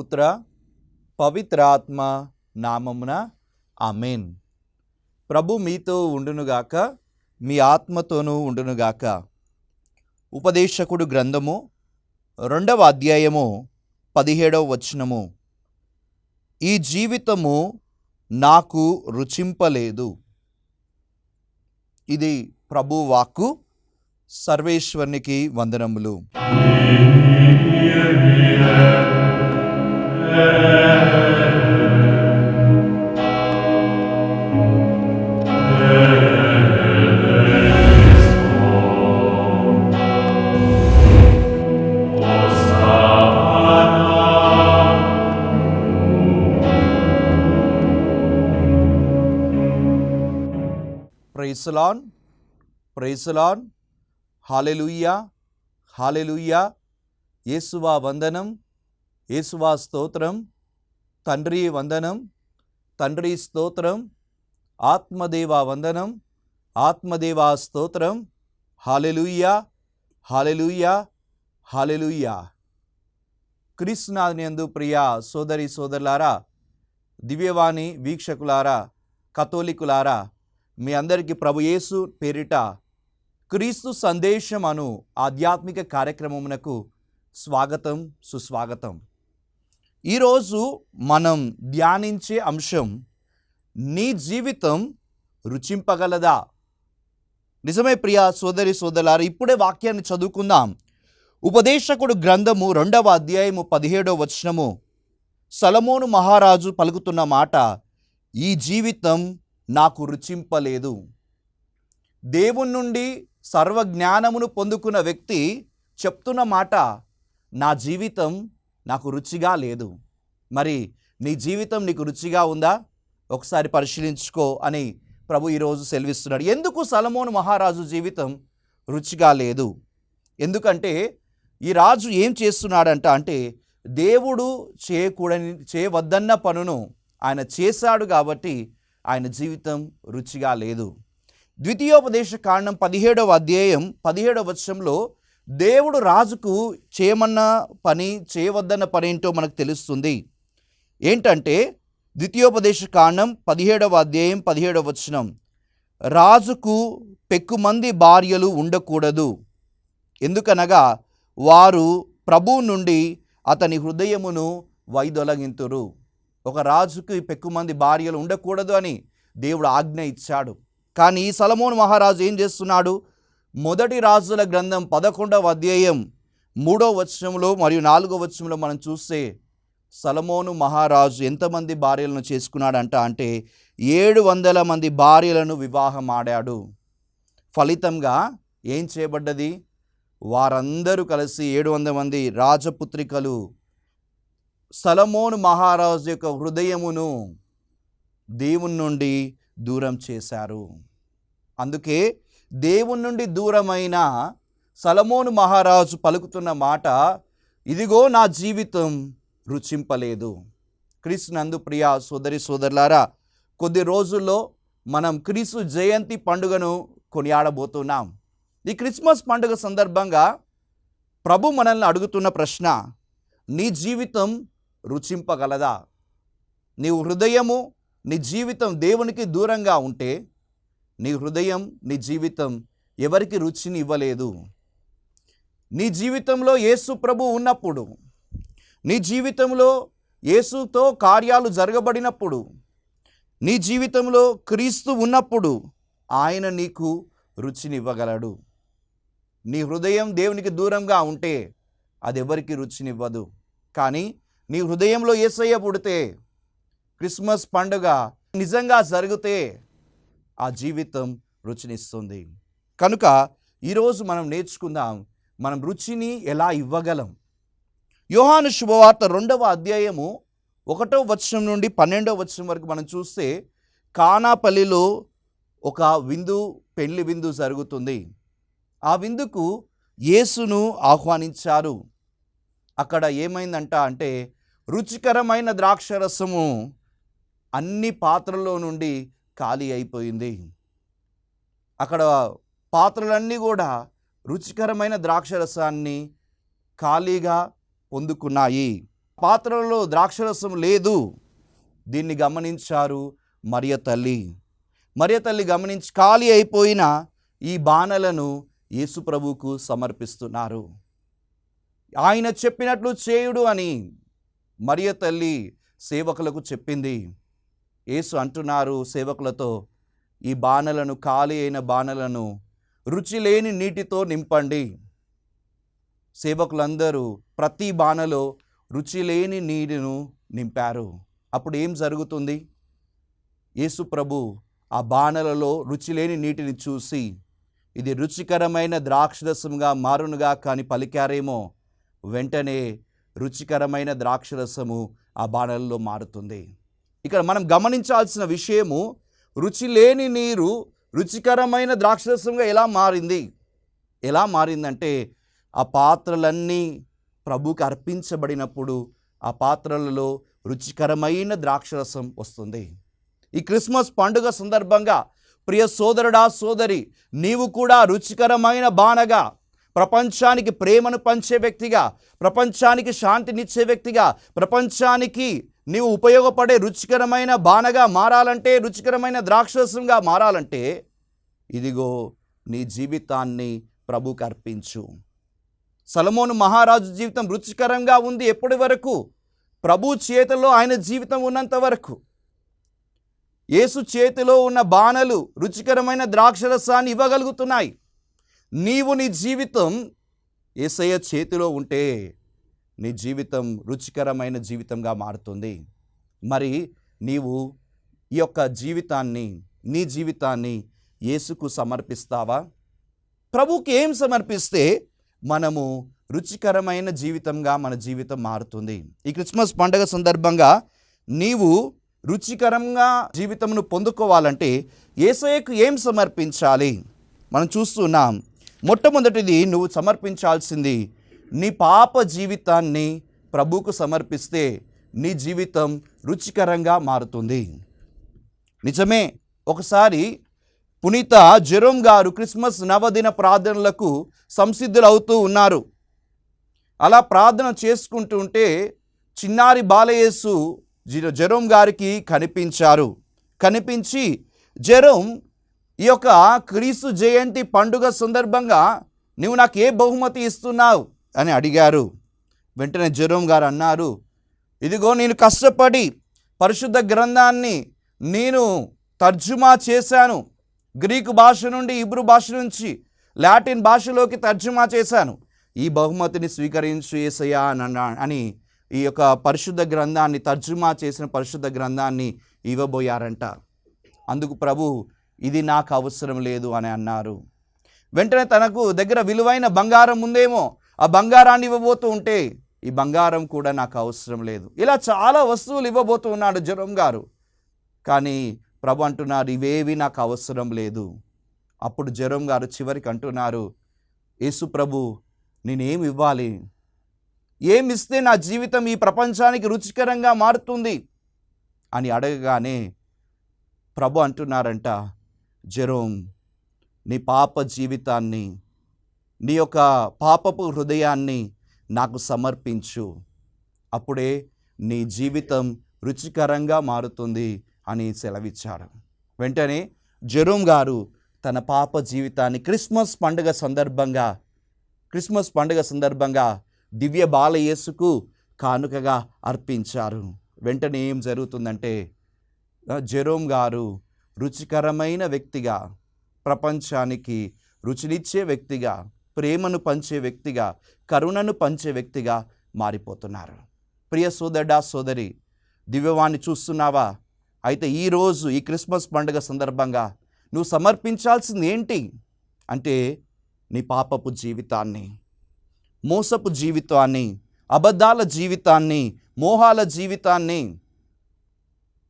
పుత్ర పవిత్రాత్మ నామమున ఆమేన్. ప్రభు మీతో ఉండునుగాక, మీ ఆత్మతోనూ ఉండునుగాక. ఉపదేశకుడు గ్రంథము 2వ అధ్యాయము 17వ వచనము. ఈ జీవితము నాకు రుచింపలేదు. ఇది ప్రభు వాక్కు. సర్వేశ్వరునికి వందనములు. Praise Lord, praise Lord. Hallelujah, hallelujah. యేసువా వందనం, యేసువా స్తోత్రం. తండ్రి వందనం, తండ్రి స్తోత్రం. ఆత్మదేవా వందనం, ఆత్మదేవా స్తోత్రం. హల్లెలూయా, హల్లెలూయా, హల్లెలూయా. క్రీస్తునాథునియందు ప్రియ సోదరి సోదరులారా, దివ్యవాణి వీక్షకులారా, కథోలికులారా, మీ అందరికీ ప్రభు యేసు పేరిట క్రీస్తు సందేశం అను ఆధ్యాత్మిక కార్యక్రమమునకు స్వాగతం, సుస్వాగతం. ఈరోజు మనం ధ్యానించే అంశం, నీ జీవితం రుచింపగలదా? నిజమే ప్రియ సోదరి సోదరులారా, ఇప్పుడే వాక్యాన్ని చదువుకుందాం. ఉపదేశకుడు గ్రంథము 2వ అధ్యాయము 17వ వచనము. సొలొమోను మహారాజు పలుకుతున్న మాట, ఈ జీవితం నాకు రుచింపలేదు. దేవుని నుండి సర్వజ్ఞానమును పొందుకున్న వ్యక్తి చెప్తున్న మాట, నా జీవితం నాకు రుచిగా లేదు. మరి నీ జీవితం నీకు రుచిగా ఉందా? ఒకసారి పరిశీలించుకో అని ప్రభు ఈరోజు సెలవిస్తున్నాడు. ఎందుకు సొలొమోను మహారాజు జీవితం రుచిగా లేదు? ఎందుకంటే ఈ రాజు ఏం చేస్తున్నాడంట అంటే, దేవుడు చేయవద్దన్న పనును ఆయన చేశాడు కాబట్టి ఆయన జీవితం రుచిగా లేదు. ద్వితీయోపదేశ కాండం 17వ అధ్యాయం 17వ వచనంలో దేవుడు రాజుకు చేయమన్న పని, చేయవద్దన్న పని ఏంటో మనకు తెలుస్తుంది. ఏంటంటే ద్వితీయోపదేశ కాండం 17వ అధ్యాయం 17వ వచనం, రాజుకు పెక్కుమంది భార్యలు ఉండకూడదు, ఎందుకనగా వారు ప్రభువు నుండి అతని హృదయమును వైదొలగింతురు. ఒక రాజుకి పెక్కుమంది భార్యలు ఉండకూడదు అని దేవుడు ఆజ్ఞ ఇచ్చాడు. కానీ ఈ సొలొమోను మహారాజు ఏం చేస్తున్నాడు? మొదటి రాజుల గ్రంథం 11వ అధ్యాయం 3వ వచనంలో మరియు 4వ వచనంలో మనం చూస్తే సొలొమోను మహారాజు ఎంతమంది భార్యలను చేసుకున్నాడంట అంటే 700 మంది భార్యలను వివాహం ఆడాడు. ఫలితంగా ఏం చేయబడ్డది? వారందరూ కలిసి 700 మంది రాజపుత్రికలు సొలొమోను మహారాజు యొక్క హృదయమును దేవుని నుండి దూరం చేశారు. అందుకే దేవుని నుండి దూరమైన సొలొమోను మహారాజు పలుకుతున్న మాట, ఇదిగో నా జీవితం రుచింపలేదు. క్రీస్తునందు ప్రియ సోదరి సోదరులారా, కొద్ది రోజుల్లో మనం క్రీస్తు జయంతి పండుగను కొనియాడబోతున్నాం. ఈ క్రిస్మస్ పండుగ సందర్భంగా ప్రభు మనల్ని అడుగుతున్న ప్రశ్న, నీ జీవితం రుచింపగలదా? నీ హృదయము, నీ జీవితం దేవునికి దూరంగా ఉంటే, నీ హృదయం, నీ జీవితం ఎవరికి రుచిని ఇవ్వలేదు. నీ జీవితంలో యేసు ప్రభు ఉన్నప్పుడు, నీ జీవితంలో యేసుతో కార్యాలు జరగబడినప్పుడు, నీ జీవితంలో క్రీస్తు ఉన్నప్పుడు ఆయన నీకు రుచిని ఇవ్వగలడు. నీ హృదయం దేవునికి దూరంగా ఉంటే అది ఎవరికి రుచినివ్వదు. కానీ నీ హృదయంలో యేసయ్య పుడితే, క్రిస్మస్ పండుగ నిజంగా జరిగితే ఆ జీవితం రుచినిస్తుంది. కనుక ఈరోజు మనం నేర్చుకుందాం, మనం రుచిని ఎలా ఇవ్వగలం. యోహాను శుభవార్త 2వ అధ్యాయము 1వ వచనం నుండి 12వ వచనం వరకు మనం చూస్తే, కానాపల్లిలో ఒక పెళ్లి విందు జరుగుతుంది. ఆ విందుకు యేసును ఆహ్వానించారు. అక్కడ ఏమైందంట అంటే, రుచికరమైన ద్రాక్షరసము అన్ని పాత్రల్లో నుండి ఖాళీ అయిపోయింది. అక్కడ పాత్రలన్నీ కూడా రుచికరమైన ద్రాక్షరసాన్ని ఖాళీగా పొందుకున్నాయి. పాత్రలో ద్రాక్షరసం లేదు. దీన్ని గమనించారు మరియ తల్లి. మరియ తల్లి గమనించి ఖాళీ అయిపోయిన ఈ బాణలను యేసు ప్రభువుకు సమర్పిస్తున్నారు. ఆయన చెప్పినట్లు చేయుడు అని మరియ తల్లి సేవకులకు చెప్పింది. యేసు అంటున్నారు సేవకులతో, ఈ బాణలను, ఖాళీ అయిన బాణలను రుచి లేని నీటితో నింపండి. సేవకులందరూ ప్రతి బాణలో రుచి లేని నీరును నింపారు. అప్పుడు ఏం జరుగుతుంది? యేసు ప్రభు ఆ బాణలలో రుచి లేని నీటిని చూసి, ఇది రుచికరమైన ద్రాక్షరసముగా మారునుగా కానీ పలికారేమో, వెంటనే రుచికరమైన ద్రాక్షరసము ఆ బాణలలో మారుతుంది. ఇక్కడ మనం గమనించాల్సిన విషయము, రుచి లేని నీరు రుచికరమైన ద్రాక్షరసంగా ఎలా మారింది? ఎలా మారిందంటే, ఆ పాత్రలన్నీ ప్రభువుకి అర్పించబడినప్పుడు ఆ పాత్రలలో రుచికరమైన ద్రాక్షరసం వస్తుంది. ఈ క్రిస్మస్ పండుగ సందర్భంగా ప్రియ సోదరుడా, సోదరి, నీవు కూడా రుచికరమైన బాణగా, ప్రపంచానికి ప్రేమను పంచే వ్యక్తిగా, ప్రపంచానికి శాంతినిచ్చే వ్యక్తిగా, ప్రపంచానికి నీవు ఉపయోగపడే రుచికరమైన బాణగా మారాలంటే, రుచికరమైన ద్రాక్షరసంగా మారాలంటే, ఇదిగో నీ జీవితాన్ని ప్రభువుకి అర్పించు. సొలొమోను మహారాజు జీవితం రుచికరంగా ఉంది. ఎప్పటి వరకు? ప్రభు చేతిలో ఆయన జీవితం ఉన్నంత వరకు. యేసు చేతిలో ఉన్న బాణలు రుచికరమైన ద్రాక్షరసాన్ని ఇవ్వగలుగుతున్నాయి. నీవు నీ జీవితం యేసయ్య చేతిలో ఉంటే నీ జీవితం రుచికరమైన జీవితంగా మారుతుంది. మరి నీవు ఈ యొక్క జీవితాన్ని, నీ జీవితాన్ని యేసుకు సమర్పిస్తావా? ప్రభువుకి ఏం సమర్పిస్తే మనము రుచికరమైన జీవితంగా మన జీవితం మారుతుంది? ఈ క్రిస్మస్ పండుగ సందర్భంగా నీవు రుచికరంగా జీవితంను పొందుకోవాలంటే యేసయ్యకు ఏం సమర్పించాలి? మనం చూస్తున్నాం. మొట్టమొదటిది, నువ్వు సమర్పించాల్సింది నీ పాప జీవితాన్ని ప్రభువుకు సమర్పిస్తే నీ జీవితం రుచికరంగా మారుతుంది. నిజమే, ఒకసారి పునీత జెరోమ్ గారు క్రిస్మస్ నవదిన ప్రార్థనలకు సంసిద్ధులవుతూ ఉన్నారు. అలా ప్రార్థన చేసుకుంటూ ఉంటే చిన్నారి బాలయేసు జెరోమ్ గారికి కనిపించారు. కనిపించి, జెరోమ్, ఈ యొక్క క్రీస్తు జయంతి పండుగ సందర్భంగా నువ్వు నాకు ఏ బహుమతి ఇస్తున్నావు అని అడిగారు. వెంటనే జెరోమ్ గారు అన్నారు, ఇదిగో నేను కష్టపడి పరిశుద్ధ గ్రంథాన్ని నేను తర్జుమా చేశాను. గ్రీకు భాష నుండి ఇబ్రూ భాష నుంచి లాటిన్ భాషలోకి తర్జుమా చేశాను. ఈ బహుమతిని స్వీకరించు యేసయ్యా అని ఈ యొక్క పరిశుద్ధ గ్రంథాన్ని, తర్జుమా చేసిన పరిశుద్ధ గ్రంథాన్ని ఇవ్వబోయారంట. అందుకు ప్రభు, ఇది నాకు అవసరం లేదు అని అన్నారు. వెంటనే తనకు దగ్గర విలువైన బంగారం ఉందేమో, ఆ బంగారాన్ని ఇవ్వబోతూ ఉంటే, ఈ బంగారం కూడా నాకు అవసరం లేదు. ఇలా చాలా వస్తువులు ఇవ్వబోతూ ఉన్నాడు జెరోమ్ గారు. కానీ ప్రభు అంటున్నారు, ఇవేవి నాకు అవసరం లేదు. అప్పుడు జెరోమ్ గారు చివరికి అంటున్నారు, యేసు ప్రభు, నేనేమి ఇవ్వాలి? ఏమిస్తే నా జీవితం ఈ ప్రపంచానికి రుచికరంగా మారుతుంది అని అడగగానే ప్రభు అంటున్నారంట, జెరోమ్, నీ పాప జీవితాన్ని, నీ యొక్క పాపపు హృదయాన్ని నాకు సమర్పించు. అప్పుడే నీ జీవితం రుచికరంగా మారుతుంది అని సెలవిచ్చాడు. వెంటనే జెరోమ్ గారు తన పాప జీవితాన్ని క్రిస్మస్ పండుగ సందర్భంగా దివ్య బాలయేసుకు కానుకగా అర్పించారు. వెంటనే ఏం జరుగుతుందంటే, జెరోమ్ గారు రుచికరమైన వ్యక్తిగా, ప్రపంచానికి రుచినిచ్చే వ్యక్తిగా, ప్రేమను పంచే వ్యక్తిగా, కరుణను పంచే వ్యక్తిగా మారిపోతున్నారు. ప్రియ సోదరుడా, సోదరి, దివ్యవాణి చూస్తున్నావా? అయితే ఈరోజు ఈ క్రిస్మస్ పండుగ సందర్భంగా నువ్వు సమర్పించాల్సింది ఏంటి అంటే, నీ పాపపు జీవితాన్ని, మోసపు జీవితాన్ని, అబద్ధాల జీవితాన్ని, మోహాల జీవితాన్ని,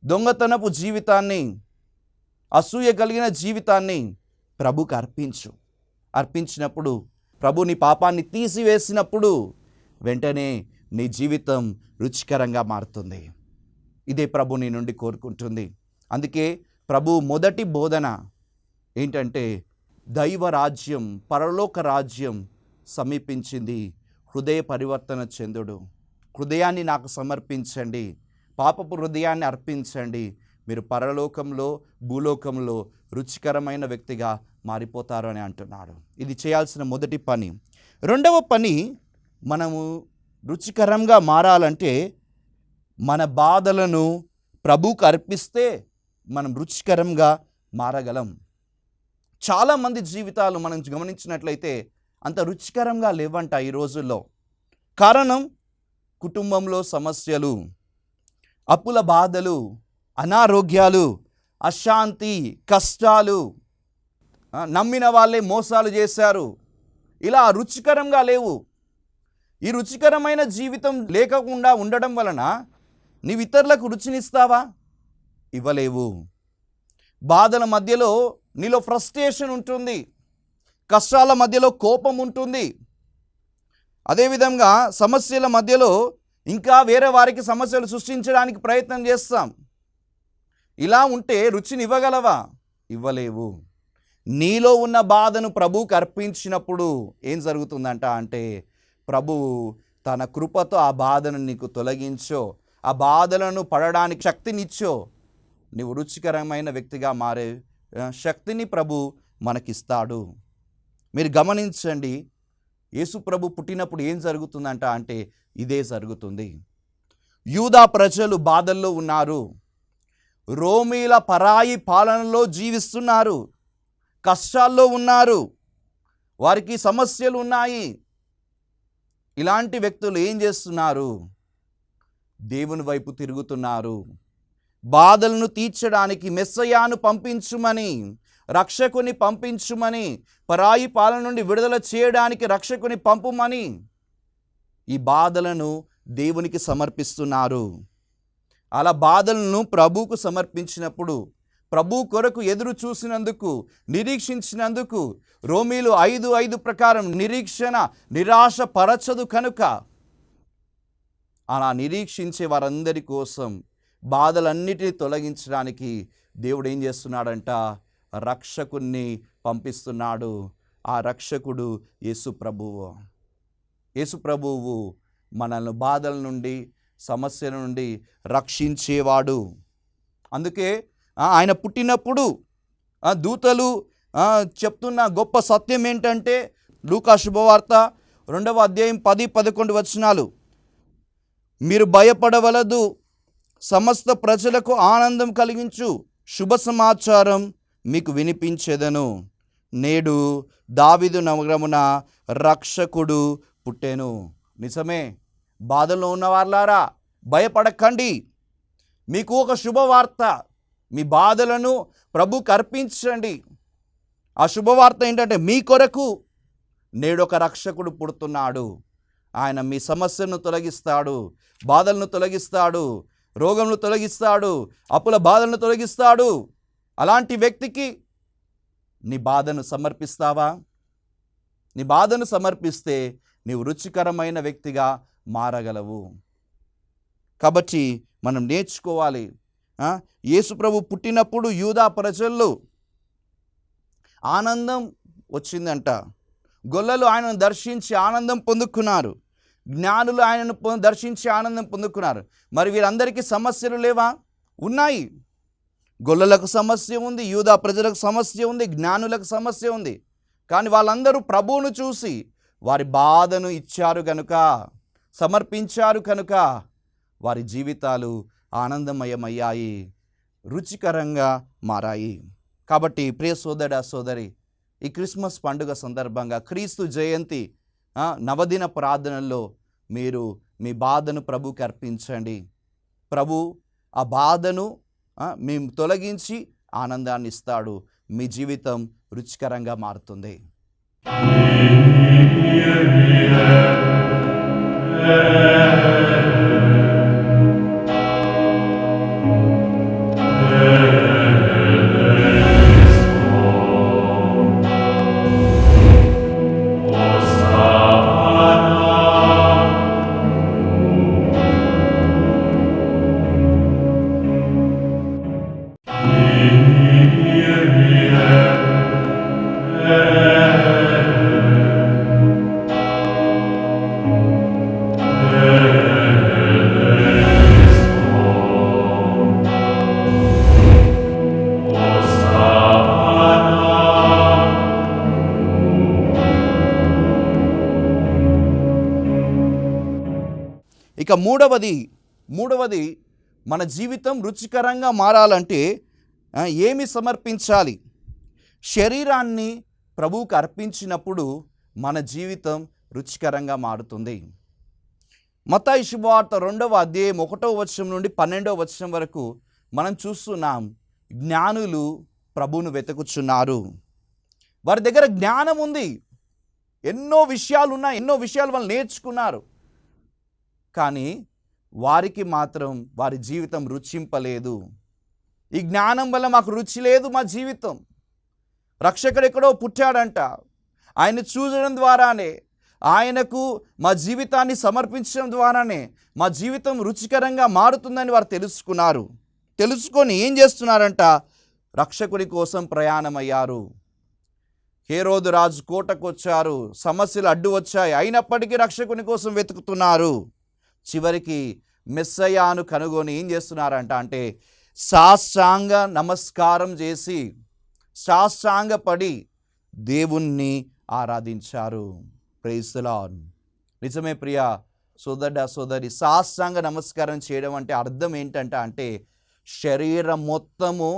దొంగతనపు జీవితాన్ని, అసూయ కలిగిన జీవితాన్ని ప్రభుకు అర్పించు. అర్పించినప్పుడు ప్రభు నీ పాపాన్ని తీసివేసినప్పుడు వెంటనే నీ జీవితం రుచికరంగా మారుతుంది. ఇదే ప్రభు నీ నుండి కోరుకుంటుంది. అందుకే ప్రభు మొదటి బోధన ఏంటంటే, దైవ రాజ్యం, పరలోక రాజ్యం సమీపించింది, హృదయ పరివర్తన చెందుడు. హృదయాన్ని నాకు సమర్పించండి, పాపపు హృదయాన్ని అర్పించండి, మీరు పరలోకంలో భూలోకంలో రుచికరమైన వ్యక్తిగా మారిపోతారు అని అంటున్నాడు. ఇది చేయాల్సిన మొదటి పని. రెండవ పని, మనము రుచికరంగా మారాలంటే మన బాధలను ప్రభువుకు అర్పిస్తే మనం రుచికరంగా మారగలం. చాలామంది జీవితాలు మనం గమనించినట్లయితే అంత రుచికరంగా లేవంట ఈ రోజుల్లో. కారణం కుటుంబంలో సమస్యలు, అప్పుల బాధలు, అనారోగ్యాలు, అశాంతి, కష్టాలు, నమ్మిన వాళ్ళే మోసాలు చేశారు. ఇలా రుచికరంగా లేవు. ఈ రుచికరమైన జీవితం లేకుండా ఉండడం వలన నీవు ఇతరులకు రుచినిస్తావా? ఇవ్వలేవు. బాధల మధ్యలో నీలో ఫ్రస్ట్రేషన్ ఉంటుంది, కష్టాల మధ్యలో కోపం ఉంటుంది. అదేవిధంగా సమస్యల మధ్యలో ఇంకా వేరే వారికి సమస్యలు సృష్టించడానికి ప్రయత్నం చేస్తాం. ఇలా ఉంటే రుచిని ఇవ్వగలవా? ఇవ్వలేవు. నీలో ఉన్న బాధను ప్రభువుకు అర్పించినప్పుడు ఏం జరుగుతుందంట అంటే, ప్రభువు తన కృపతో ఆ బాధను నీకు తొలగించో, ఆ బాధలను పడడానికి శక్తినిచ్చో, నీవు రుచికరమైన వ్యక్తిగా మారే శక్తిని ప్రభు మనకిస్తాడు. మీరు గమనించండి, యేసు ప్రభు పుట్టినప్పుడు ఏం జరుగుతుందంట అంటే ఇదే జరుగుతుంది. యూదా ప్రజలు బాధల్లో ఉన్నారు, రోమీల పరాయి పాలనలో జీవిస్తున్నారు, కష్టాల్లో ఉన్నారు, వారికి సమస్యలు ఉన్నాయి. ఇలాంటి వ్యక్తులు ఏం చేస్తున్నారు? దేవుని వైపు తిరుగుతున్నారు. బాధలను తీర్చడానికి మెస్సయాను పంపించుమని, రక్షకుని పంపించుమని, పరాయి పాలన నుండి విడుదల చేయడానికి రక్షకుని పంపుమని ఈ బాధలను దేవునికి సమర్పిస్తున్నారు. అలా బాధలను ప్రభువుకు సమర్పించినప్పుడు, ప్రభు కొరకు ఎదురు చూసినందుకు, నిరీక్షించినందుకు, రోమీలు 5:5 ప్రకారం నిరీక్షణ నిరాశ పరచదు కనుక, అలా నిరీక్షించే వారందరి కోసం బాధలన్నిటిని తొలగించడానికి దేవుడు ఏం చేస్తున్నాడంట? రక్షకుణ్ణి పంపిస్తున్నాడు. ఆ రక్షకుడు యేసు ప్రభువు. యేసు ప్రభువు మనల్ని బాధల నుండి, సమస్యల నుండి రక్షించేవాడు. అందుకే ఆయన పుట్టినప్పుడు దూతలు చెప్తున్న గొప్ప సత్యం ఏంటంటే, లూకా శుభవార్త 2వ అధ్యాయం 10-11 వచనాలు, మీరు భయపడవలదు, సమస్త ప్రజలకు ఆనందం కలిగించు శుభ సమాచారం మీకు వినిపించెదను. నేడు దావీదు నగరమున రక్షకుడు పుట్టెను. నిజమే. బాధలో ఉన్న వాళ్ళారా, భయపడకండి. మీకు ఒక శుభవార్త. మీ బాధలను ప్రభువుకు అర్పించండి. ఆ శుభవార్త ఏంటంటే, మీ కొరకు నేడు ఒక రక్షకుడు పుడుతున్నాడు. ఆయన మీ సమస్యను తొలగిస్తాడు, బాధలను తొలగిస్తాడు, రోగమును తొలగిస్తాడు, అప్పుల బాధలను తొలగిస్తాడు. అలాంటి వ్యక్తికి నీ బాధను సమర్పిస్తావా? నీ బాధను సమర్పిస్తే నీవు రుచికరమైన వ్యక్తిగా మారగలవు. కాబట్టి మనం నేర్చుకోవాలి. యేసు ప్రభు పుట్టినప్పుడు యూదా ప్రజల్లో ఆనందం వచ్చిందంట. గొల్లలు ఆయనను దర్శించి ఆనందం పొందుకున్నారు, జ్ఞానులు ఆయనను దర్శించి ఆనందం పొందుకున్నారు. మరి వీరందరికీ సమస్యలు లేవా? ఉన్నాయి. గొల్లలకు సమస్య ఉంది, యూదా ప్రజలకు సమస్య ఉంది, జ్ఞానులకు సమస్య ఉంది. కానీ వాళ్ళందరూ ప్రభువును చూసి వారి బాధను ఇచ్చారు కనుక, సమర్పించారు కనుక వారి జీవితాలు ఆనందమయమయ్యాయి, రుచికరంగా మారాయి. కాబట్టి ప్రియ సోదర సోదరి, ఈ క్రిస్మస్ పండుగ సందర్భంగా, క్రీస్తు జయంతి నవదిన ప్రార్థనల్లో మీరు మీ బాధను ప్రభువుకి అర్పించండి. ప్రభు ఆ బాధను మేము తొలగించి ఆనందాన్ని ఇస్తాడు. మీ జీవితం రుచికరంగా మారుతుంది. ఇక మూడవది మన జీవితం రుచికరంగా మారాలంటే ఏమి సమర్పించాలి? శరీరాన్ని ప్రభువుకు అర్పించినప్పుడు మన జీవితం రుచికరంగా మారుతుంది. మత్తయి శుభవార్త 2వ అధ్యాయం 1వ వచనం నుండి 12వ వచనం వరకు మనం చూస్తున్నాం. జ్ఞానులు ప్రభువును వెతుకుచున్నారు. వారి దగ్గర జ్ఞానం ఉంది, ఎన్నో విషయాలు ఉన్నాయి, ఎన్నో విషయాలు వాళ్ళు నేర్చుకున్నారు. కానీ వారికి మాత్రం వారి జీవితం రుచింపలేదు. ఈ జ్ఞానం వల్ల మాకు రుచి లేదు మా జీవితం. రక్షకుడు ఎక్కడో పుట్టాడంట, ఆయన చూడడం ద్వారానే, ఆయనకు మా జీవితాన్ని సమర్పించడం ద్వారానే మా జీవితం రుచికరంగా మారుతుందని వారు తెలుసుకొని ఏం చేస్తున్నారంట? రక్షకుడి కోసం ప్రయాణమయ్యారు. హేరోదు రాజు కోటకు వచ్చారు, సమస్యలు అడ్డు వచ్చాయి, అయినప్పటికీ రక్షకుని కోసం వెతుకుతున్నారు. చివరికి మెస్సయ్యాను కనుగొని ఏం చేస్తున్నారంట అంటే సాష్టాంగ నమస్కారం చేసి సాష్టాంగపడి దేవుణ్ణి ఆరాధించారు. Praise the lord. నిజమే ప్రియ సోదరి, సాష్టాంగ నమస్కారం చేయడం అంటే అర్థం ఏంటంటే అంటే శరీరం మొత్తము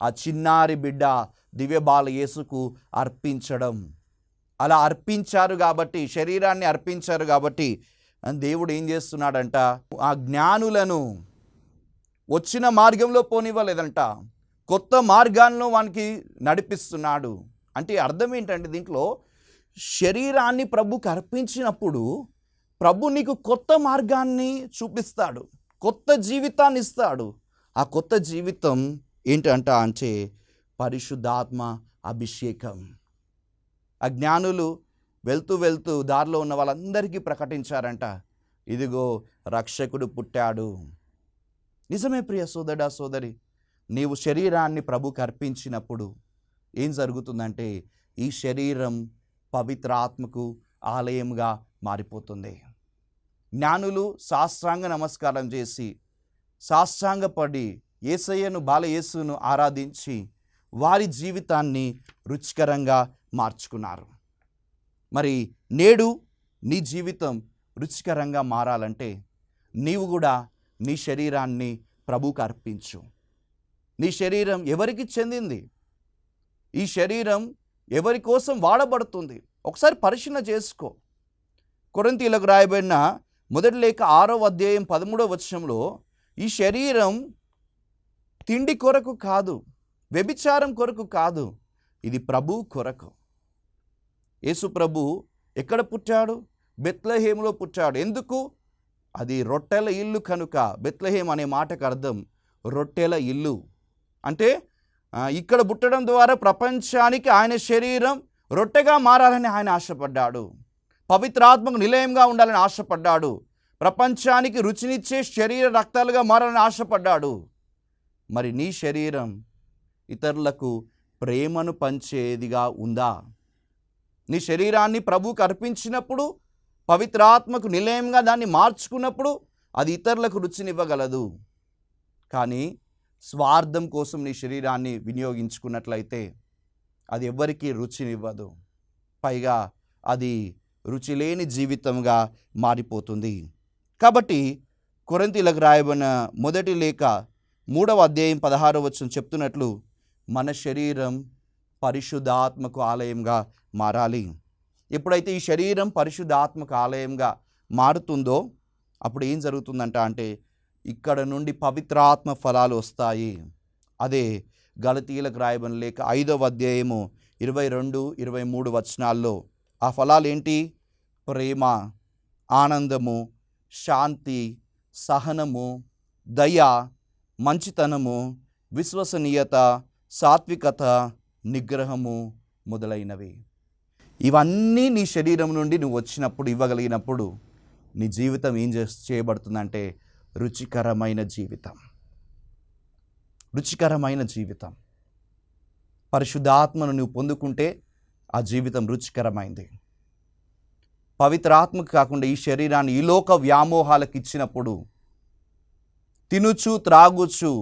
ఆ చిన్నారి బిడ్డ దివ్యబాల యేసుకు అర్పించడం. అలా అర్పించారు కాబట్టి, శరీరాన్ని అర్పించారు కాబట్టి దేవుడు ఏం చేస్తున్నాడంట, ఆ జ్ఞానులను వచ్చిన మార్గంలో పోనివ్వలేదంట, కొత్త మార్గాల్లో వానికి నడిపిస్తున్నాడు. అంటే అర్థం ఏంటంటే దీంట్లో శరీరాన్ని ప్రభుకు అర్పించినప్పుడు ప్రభు నీకు కొత్త మార్గాన్ని చూపిస్తాడు, కొత్త జీవితాన్ని ఇస్తాడు. ఆ కొత్త జీవితం ఏంటంట అంటే పరిశుద్ధాత్మ అభిషేకం. ఆ జ్ఞానులు వెళ్తూ దారిలో ఉన్న వాళ్ళందరికీ ప్రకటించారంట, ఇదిగో రక్షకుడు పుట్టాడు. నిజమే ప్రియ సోదరి, నీవు శరీరాన్ని ప్రభుకు అర్పించినప్పుడు ఏం జరుగుతుందంటే ఈ శరీరం పవిత్ర ఆత్మకు ఆలయంగా మారిపోతుంది. జ్ఞానులు సాష్టాంగ నమస్కారం చేసి సాష్టాంగపడి యేసయ్యను బాలయేసును ఆరాధించి వారి జీవితాన్ని రుచికరంగా మార్చుకున్నారు. మరి నేడు నీ జీవితం రుచికరంగా మారాలంటే నీవు కూడా నీ శరీరాన్ని ప్రభువుకు అర్పించు. నీ శరీరం ఎవరికి చెందింది? ఈ శరీరం ఎవరి కోసం వాడబడుతుంది? ఒకసారి పరిశీలన చేసుకో. కొరింథీయులకు రాయబడిన మొదటి లేఖ 6వ అధ్యాయం 13వ వచనంలో ఈ శరీరం తిండి కొరకు కాదు, వ్యభిచారం కొరకు కాదు, ఇది ప్రభు కొరకు. యేసు ప్రభు ఎక్కడ పుట్టాడు? బెత్లెహేములో పుట్టాడు. ఎందుకు? అది రొట్టెల ఇల్లు కనుక. బెత్లెహేం అనే మాటకు అర్థం రొట్టెల ఇల్లు. అంటే ఇక్కడ పుట్టడం ద్వారా ప్రపంచానికి ఆయన శరీరం రొట్టెగా మారాలని ఆయన ఆశపడ్డాడు. పవిత్రాత్మకు నిలయంగా ఉండాలని ఆశపడ్డాడు. ప్రపంచానికి రుచినిచ్చే శరీర రక్తాలుగా మారాలని ఆశపడ్డాడు. మరి నీ శరీరం ఇతరులకు ప్రేమను పంచేదిగా ఉందా? నీ శరీరాన్ని ప్రభువుకు అర్పించినప్పుడు, పవిత్రాత్మకు నిలయంగా దాన్ని మార్చుకున్నప్పుడు అది ఇతరులకు రుచినివ్వగలదు. కానీ స్వార్థం కోసం నీ శరీరాన్ని వినియోగించుకున్నట్లయితే అది ఎవ్వరికీ రుచినివ్వదు. పైగా అది రుచి లేని జీవితంగా మారిపోతుంది. కాబట్టి కొరింథీయులకు రాయబడిన మొదటి లేఖ 3వ అధ్యాయం 16వ వచనం చెప్తున్నట్లు మన శరీరం పరిశుద్ధాత్మకు ఆలయంగా మారాలి. ఎప్పుడైతే ఈ శరీరం పరిశుద్ధాత్మకు ఆలయంగా మారుతుందో అప్పుడు ఏం జరుగుతుందంట అంటే ఇక్కడ నుండి పవిత్రాత్మ ఫలాలు వస్తాయి. అదే గలతీయులకు రాయబడిన లేఖ 5వ అధ్యాయము 22, 23 వచనాల్లో ఆ ఫలాలు ఏంటి? ప్రేమ, ఆనందము, శాంతి, సహనము, దయ, మంచితనము, విశ్వసనీయత, సాత్వికత, నిగ్రహము మొదలైనవి. ఇవన్నీ నీ శరీరం నుండి నువ్వు వచ్చినప్పుడు, ఇవ్వగలిగినప్పుడు నీ జీవితం ఏం చేయబడుతుందంటే రుచికరమైన జీవితం. రుచికరమైన జీవితం. పరిశుద్ధాత్మను నువ్వు పొందుకుంటే ఆ జీవితం రుచికరమైంది. పవిత్రాత్మకు కాకుండా ఈ శరీరాన్ని ఈ లోక వ్యామోహాలకు ఇచ్చినప్పుడు, తినుచు త్రాగుచు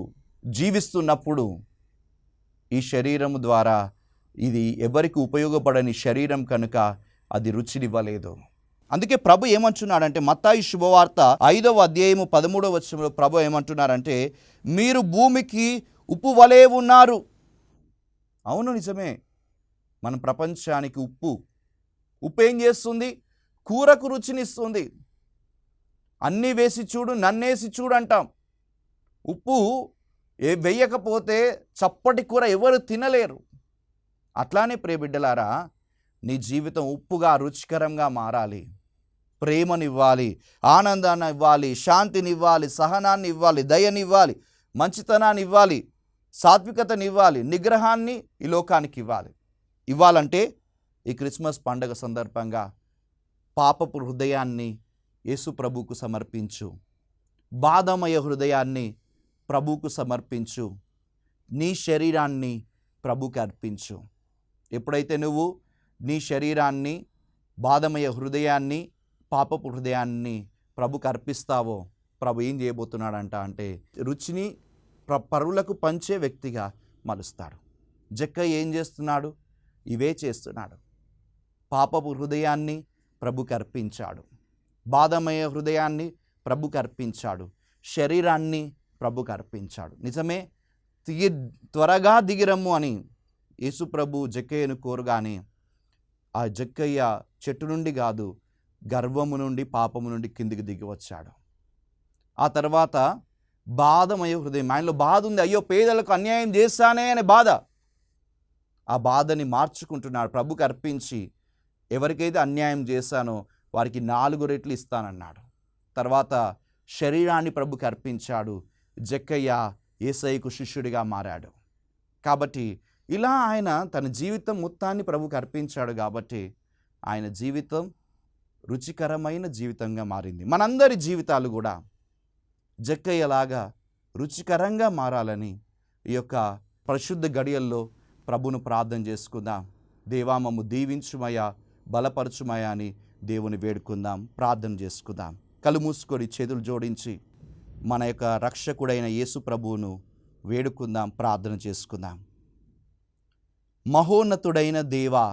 జీవిస్తున్నప్పుడు ఈ శరీరము ద్వారా ఇది ఎవరికి ఉపయోగపడని శరీరం కనుక అది రుచినివ్వలేదు. అందుకే ప్రభు ఏమంటున్నాడంటే మత్తయి శుభవార్త 5వ అధ్యాయము 13వ వచనంలో ప్రభు ఏమంటున్నారంటే మీరు భూమికి ఉప్పు వలె ఉన్నారు. అవును, నిజమే. మన ప్రపంచానికి ఉప్పు ఏం చేస్తుంది? కూరకు రుచినిస్తుంది. అన్నీ వేసి చూడు, నన్నేసి చూడు అంటాం. ఉప్పు వేయకపోతే చప్పటి కూర ఎవరు తినలేరు. అట్లానే ప్రియబిడ్డలారా, నీ జీవితం ఉప్పుగా రుచికరంగా మారాలి. ప్రేమనివ్వాలి, ఆనందాన్ని ఇవ్వాలి, శాంతిని ఇవ్వాలి, సహనాన్ని ఇవ్వాలి, దయని ఇవ్వాలి, మంచితనాన్ని ఇవ్వాలి, సాత్వికతని ఇవ్వాలి, నిగ్రహాన్ని ఈ లోకానికి ఇవ్వాలంటే ఈ క్రిస్మస్ పండుగ సందర్భంగా పాపపు హృదయాన్ని యేసు ప్రభువుకు సమర్పించు. బాధమయ హృదయాన్ని ప్రభువుకు సమర్పించు. నీ శరీరాన్ని ప్రభువుకి అర్పించు. ఎప్పుడైతే నువ్వు నీ శరీరాన్ని, బాధమయ హృదయాన్ని, పాపపు హృదయాన్ని ప్రభుకి అర్పిస్తావో ప్రభు ఏం చేయబోతున్నాడంట అంటే రుచిని పరులకు పంచే వ్యక్తిగా మలుస్తాడు. జక్కయ్య ఏం చేస్తున్నాడు? ఇవే చేస్తున్నాడు. పాపపు హృదయాన్ని ప్రభుకి అర్పించాడు, బాధమయ హృదయాన్ని ప్రభుకి అర్పించాడు, శరీరాన్ని ప్రభుకి అర్పించాడు. నిజమే, త్వరగా దిగిరమ్ము అని యేసు ప్రభు జక్కయ్యను కోరగానే ఆ జక్కయ్య చెట్టు నుండి కాదు, గర్వము నుండి, పాపము నుండి కిందికి దిగి వచ్చాడు. ఆ తర్వాత బాధమయ హృదయం, ఆయనలో బాధ ఉంది. అయ్యో, పేదలకు అన్యాయం చేస్తానే అనే బాధ. ఆ బాధని మార్చుకుంటున్నాడు. ప్రభుకి అర్పించి ఎవరికైతే అన్యాయం చేశానో వారికి 4 రెట్లు ఇస్తానన్నాడు. తర్వాత శరీరాన్ని ప్రభుకి అర్పించాడు. జక్కయ్య యేసయ్యకు శిష్యుడిగా మారాడు. కాబట్టి ఇలా ఆయన తన జీవితం మొత్తాన్ని ప్రభుకి అర్పించాడు. కాబట్టి ఆయన జీవితం రుచికరమైన జీవితంగా మారింది. మనందరి జీవితాలు కూడా జక్కయ్యలాగా రుచికరంగా మారాలని ఈ యొక్క పరిశుద్ధ గడియల్లో ప్రభును ప్రార్థన చేసుకుందాం. దేవా మమ్ము దీవించుమయ్యా, బలపరచుమయ్యా అని దేవుని వేడుకుందాం, ప్రార్థన చేసుకుందాం. కళ్ళు మూసుకొని చేతులు జోడించి మన యొక్క రక్షకుడైన యేసు ప్రభువును వేడుకుందాం, ప్రార్థన చేసుకుందాం. మహోన్నతుడైన దేవా,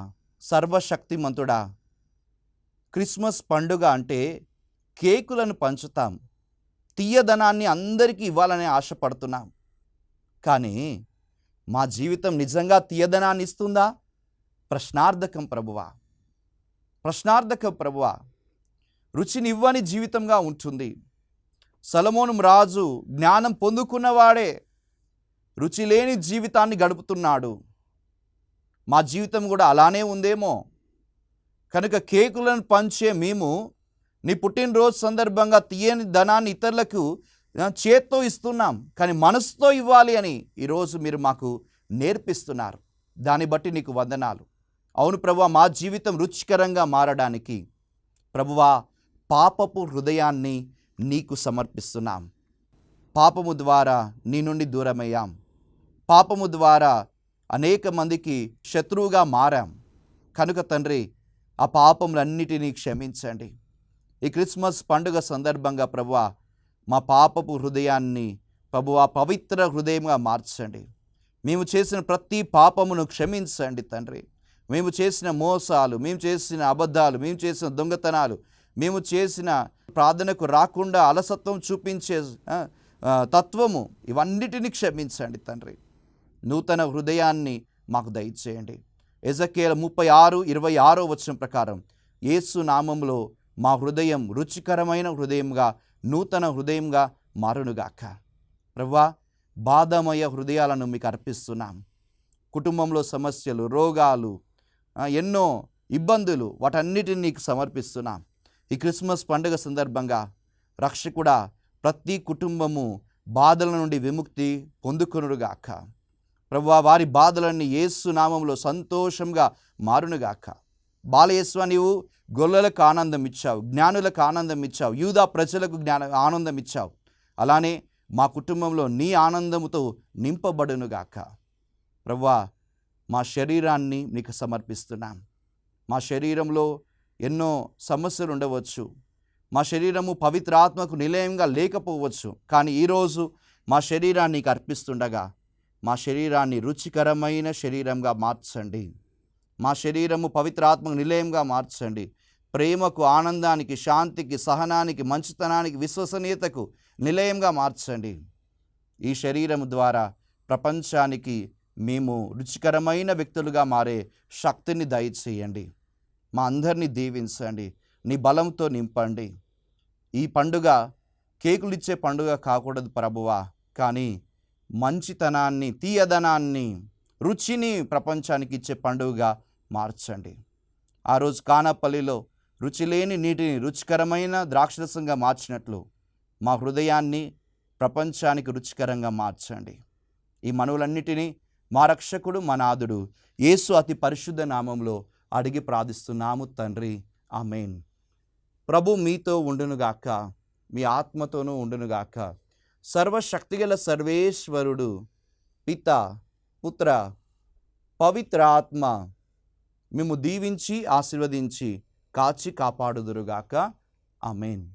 సర్వశక్తిమంతుడా, క్రిస్మస్ పండుగ అంటే కేకులను పంచుతాం, తీయదనాన్ని అందరికీ ఇవ్వాలని ఆశపడుతున్నాం. కానీ మా జీవితం నిజంగా తీయదనాన్ని ఇస్తుందా? ప్రశ్నార్థకం ప్రభువా, ప్రశ్నార్థకం ప్రభువా. రుచినివ్వని జీవితంగా ఉంటుంది. సొలొమోను రాజు జ్ఞానం పొందుకున్నవాడే రుచి లేని జీవితాన్ని గడుపుతున్నాడు. మా జీవితం కూడా అలానే ఉందేమో. కనుక కేకులను పంచే మేము నీ పుట్టినరోజు సందర్భంగా తీయని ధనాన్ని ఇతరులకు చేత్తో ఇస్తున్నాం, కానీ మనసుతో ఇవ్వాలి అని ఈరోజు మీరు మాకు నేర్పిస్తున్నారు. దాన్ని బట్టి నీకు వందనాలు. అవును ప్రభువా, మా జీవితం రుచికరంగా మారడానికి ప్రభువా పాపపు హృదయాన్ని నీకు సమర్పిస్తున్నాం. పాపము ద్వారా నీ నుండి దూరమయ్యాం. పాపము ద్వారా అనేక మందికి శత్రువుగా మారాం. కనుక తండ్రి, ఆ పాపములన్నిటినీ క్షమించండి. ఈ క్రిస్మస్ పండుగ సందర్భంగా ప్రభువా మా పాపపు హృదయాన్ని ప్రభువా పవిత్ర హృదయంగా మార్చండి. మేము చేసిన ప్రతి పాపమును క్షమించండి తండ్రి. మేము చేసిన మోసాలు, మేము చేసిన అబద్ధాలు, మేము చేసిన దొంగతనాలు, మేము చేసిన ప్రార్థనకు రాకుండా అలసత్వం చూపించే తత్వము, ఇవన్నిటిని క్షమించండి తండ్రి. నూతన హృదయాన్ని మాకు దయచేయండి. ఎజెకియెలు 36:26 వచనం ప్రకారం యేసు నామములో మా హృదయం రుచికరమైన హృదయంగా, నూతన హృదయంగా మారునుగాక. ప్రభువా, బాధమయ హృదయాలను మీకు అర్పిస్తున్నాం. కుటుంబంలో సమస్యలు, రోగాలు, ఎన్నో ఇబ్బందులు, వాటన్నిటిని నీకు సమర్పిస్తున్నాం. ఈ క్రిస్మస్ పండుగ సందర్భంగా రక్షకుడా, ప్రతి కుటుంబము బాధల నుండి విముక్తి పొందుకొనుగాక. ప్రభువా, వారి బాధలన్నీ యేసు నామములో సంతోషంగా మారునుగాక. బాలయేశ్వ, నీవు గొల్లలకు ఆనందం ఇచ్చావు, జ్ఞానులకు ఆనందం ఇచ్చావు, యూదా ప్రజలకు ఆనందం ఇచ్చావు. అలానే మా కుటుంబంలో నీ ఆనందముతో నింపబడునుగాక. ప్రభువా, మా శరీరాన్ని నీకు సమర్పిస్తున్నాం. మా శరీరంలో ఎన్నో సమస్యలు ఉండవచ్చు. మా శరీరము పవిత్రాత్మకు నిలయంగా లేకపోవచ్చు. కానీ ఈరోజు మా శరీరాన్ని నీకు అర్పిస్తుండగా మా శరీరాన్ని రుచికరమైన శరీరంగా మార్చండి. మా శరీరము పవిత్రాత్మకు నిలయంగా మార్చండి. ప్రేమకు, ఆనందానికి, శాంతికి, సహనానికి, మంచితనానికి, విశ్వసనీయతకు నిలయంగా మార్చండి. ఈ శరీరము ద్వారా ప్రపంచానికి మేము రుచికరమైన వ్యక్తులుగా మారే శక్తిని దయచేయండి. మా అందరినీ దీవించండి. నీ బలంతో నింపండి. ఈ పండుగ కేకులు ఇచ్చే పండుగ కాకూడదు ప్రభువా, కానీ మంచితనాన్ని, తీయదనాన్ని, రుచిని ప్రపంచానికి ఇచ్చే పండుగగా మార్చండి. ఆ రోజు కానాపల్లిలో రుచి లేని నీటిని రుచికరమైన ద్రాక్షరసంగా మార్చినట్లు మా హృదయాన్ని ప్రపంచానికి రుచికరంగా మార్చండి. ఈ మనవులన్నిటినీ మా రక్షకుడు, మా నాథుడు యేసు అతి పరిశుద్ధ నామంలో అడిగి ప్రార్థిస్తున్నాము తండ్రి, ఆమేన్. ప్రభు మీతో ఉండునుగాక, మీ ఆత్మతోనూ ఉండునుగాక. సర్వశక్తిగల సర్వేశ్వరుడు పిత, పుత్ర, పవిత్ర ఆత్మ మేము దీవించి ఆశీర్వదించి కాచి కాపాడుదురుగాక. ఆమేన్.